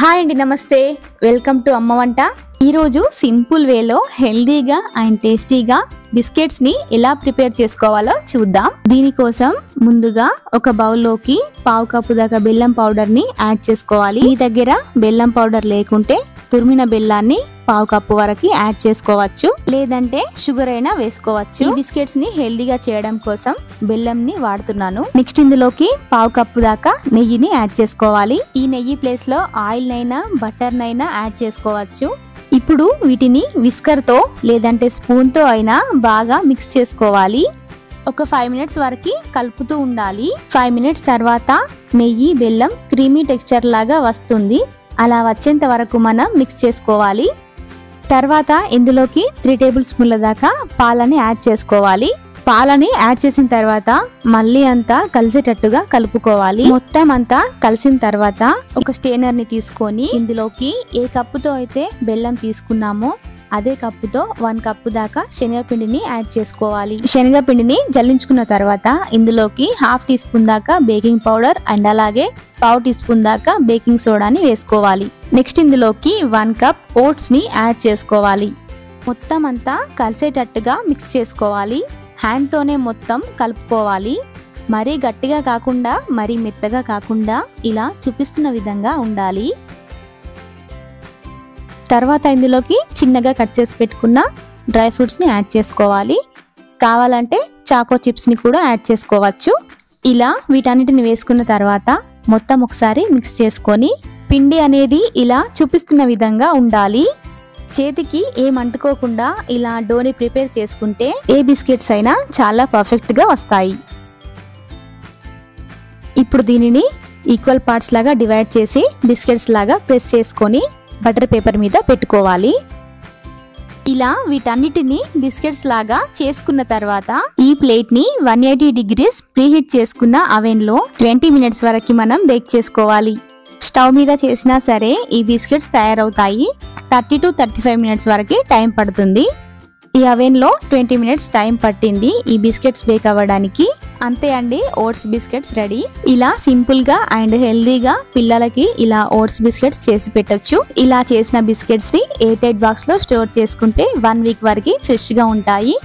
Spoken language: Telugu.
హాయ్ అండి, నమస్తే. వెల్కమ్ టు అమ్మ వంట. ఈరోజు సింపుల్ వేలో హెల్దీగా అండ్ టేస్టీగా బిస్కెట్స్ ని ఎలా ప్రిపేర్ చేసుకోవాలో చూద్దాం. దీనికోసం ముందుగా ఒక బౌల్లోకి పావు కప్పు దాకా బెల్లం పౌడర్ ని యాడ్ చేసుకోవాలి. మీ దగ్గర బెల్లం పౌడర్ లేకుంటే తురిమిన బెల్లాన్ని పావు కప్పు వరకు యాడ్ చేసుకోవచ్చు, లేదంటే షుగర్ అయినా వేసుకోవచ్చు. ఈ బిస్కెట్స్ ని హెల్దీగా చేయడం కోసం బెల్లం ని వాడుతున్నాను. నెక్స్ట్ ఇందులోకి పావు కప్పు దాకా నెయ్యిని యాడ్ చేసుకోవాలి. ఈ నెయ్యి ప్లేస్ లో ఆయిల్ నైనా బటర్ నైనా యాడ్ చేసుకోవచ్చు. ఇప్పుడు వీటిని విస్కర్ తో లేదంటే స్పూన్ తో అయినా బాగా మిక్స్ చేసుకోవాలి. ఒక 5 మినిట్స్ వరకు కలుపుతూ ఉండాలి. 5 మినిట్స్ తర్వాత నెయ్యి బెల్లం క్రీమీ టెక్స్చర్ లాగా వస్తుంది. అలా వచ్చేంత వరకు మనం మిక్స్ చేసుకోవాలి. తర్వాత ఇందులోకి 3 టేబుల్ స్పూన్ల దాకా పాలని యాడ్ చేసుకోవాలి. పాలని యాడ్ చేసిన తర్వాత మళ్ళీ అంతా కలిసేటట్టుగా కలుపుకోవాలి. మొత్తం అంతా కలిసిన తర్వాత ఒక స్టెయినర్ ని తీసుకొని ఇందులోకి ఏ కప్పుతో అయితే బెల్లం తీసుకున్నామో అదే కప్పుతో 1 కప్పు దాకా శనగపిండిని యాడ్ చేసుకోవాలి. శనగపిండిని జల్లించుకున్న తర్వాత ఇందులోకి 1/2 టీ స్పూన్ దాకా బేకింగ్ పౌడర్ అండ్ అలాగే పావు టీ స్పూన్ దాకా బేకింగ్ సోడాని వేసుకోవాలి. నెక్స్ట్ ఇందులోకి 1 కప్ ఓట్స్ ని యాడ్ చేసుకోవాలి. మొత్తం అంతా కలిసేటట్టుగా మిక్స్ చేసుకోవాలి. హ్యాండ్ తోనే మొత్తం కలుపుకోవాలి. మరీ గట్టిగా కాకుండా మరీ మెత్తగా కాకుండా ఇలా చూపిస్తున్న విధంగా ఉండాలి. తర్వాత ఇందులోకి చిన్నగా కట్ చేసి పెట్టుకున్న డ్రై ఫ్రూట్స్ ని యాడ్ చేసుకోవాలి. కావాలంటే చాకో చిప్స్ ని కూడా యాడ్ చేసుకోవచ్చు. ఇలా వీటన్నిటిని వేసుకున్న తర్వాత మొత్తం ఒకసారి మిక్స్ చేసుకొని పిండి అనేది ఇలా చూపిస్తున్న విధంగా ఉండాలి. చేతికి ఏం అంటుకోకుండా ఇలా డోని ప్రిపేర్ చేసుకుంటే ఏ బిస్కెట్స్ అయినా చాలా పర్ఫెక్ట్ గా వస్తాయి. ఇప్పుడు దీనిని ఈక్వల్ పార్ట్స్ లాగా డివైడ్ చేసి బిస్కెట్స్ లాగా ప్రెస్ చేసుకొని బటర్ పేపర్ మీద పెట్టుకోవాలి. ఇలా వీటన్నిటిని బిస్కెట్స్ లాగా చేసుకున్న తర్వాత ఈ ప్లేట్ ని 180 డిగ్రీస్ ప్రీహీట్ చేసుకున్న అవెన్ లో 20 మినిట్స్ వరకు మనం బేక్ చేసుకోవాలి. స్టవ్ మీద చేసినా సరే ఈ బిస్కెట్స్ తయారవుతాయి. 30 to 35 మినిట్స్ వరకు టైం పడుతుంది. ఈ అవెన్ లో 20 మినిట్స్ టైం పట్టింది ఈ బిస్కెట్స్ బేక్ అవ్వడానికి. అంతే అండి, ఓట్స్ బిస్కెట్స్ రెడీ. ఇలా సింపుల్ గా అండ్ హెల్దీగా పిల్లలకి ఇలా ఓట్స్ బిస్కెట్స్ చేసి పెట్టొచ్చు. ఇలా చేసిన బిస్కెట్స్ ని ఎయిర్ టైట్ బాక్స్ లో స్టోర్ చేసుకుంటే 1 వీక్ వరకు ఫ్రెష్ గా ఉంటాయి.